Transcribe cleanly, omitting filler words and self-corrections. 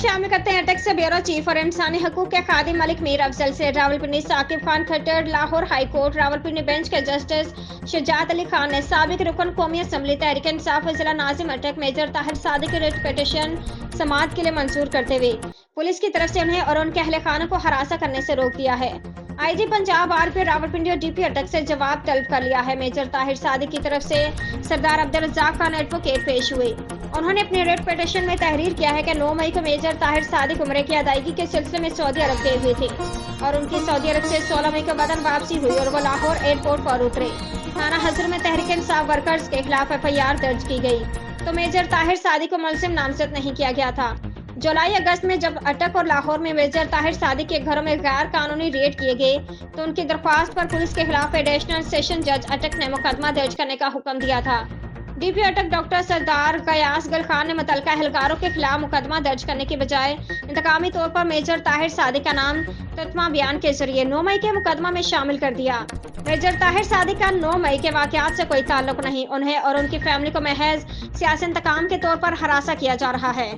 शामिल करते हैं अटक से ब्यूरो चीफ और इंसानी हकूक के खादिम मलिक मीर अफजल से। Rawalpindi Saqib Khan Khattar, Lahore high court Rawalpindi bench के जस्टिस शुजात अली खान ने साबिक रुकन कौमी असम्बली तहरीक इंसाफ जिला नाजिम अटक मेजर ताहिर सादिक की रिट पिटीशन समाअत के लिए मंजूर करते हुए पुलिस की तरफ से उन्हें और उनके अहले खाना को हरासा करने से रोक दिया है। आईजी पंजाब आरपी रावलपिंडी और डीपी अटक से जवाब तलब कर लिया है। मेजर ताहिर सादिक की तरफ से सरदार अब्दुल रज़ाक खान एडवोकेट पेश हुए। उन्होंने अपने रेट पिटीशन में तहरीर किया है कि 9 मई को मेजर ताहिर सादिक उम्रे की अदायगी के सिलसिले में सऊदी अरब गए हुए थे और उनकी सऊदी अरब से 16 मई को वतन वापसी हुई और वो लाहौर एयरपोर्ट पर उतरे। थाना हजर में तहरीक इंसाफ वर्कर्स के खिलाफ FIR दर्ज की गई तो मेजर ताहिर सादिक को मुलजिम नामजद नहीं किया गया था। जुलाई अगस्त में जब अटक और लाहौर में मेजर ताहिर सादिक के घरों में गैर कानूनी रेड किए गए तो उनकी दरख्वास्त पर पुलिस के खिलाफ एडिशनल सेशन जज अटक ने मुकदमा दर्ज करने का हुक्म दिया था। डीपी अटक डॉक्टर सरदार गयास गल खान ने मुतल्लिका एहलकारों के खिलाफ मुकदमा दर्ज करने के बजाय इंतकामी तौर पर मेजर ताहिर सादिक का नाम तत्मा बयान के जरिए 9 मई के मुकदमा में शामिल कर दिया। मेजर ताहिर सादिक का 9 मई के वाकयात से कोई ताल्लुक नहीं। उन्हें और उनकी फैमिली को महज सियासी इंतकाम के तौर पर हरासा किया जा रहा है।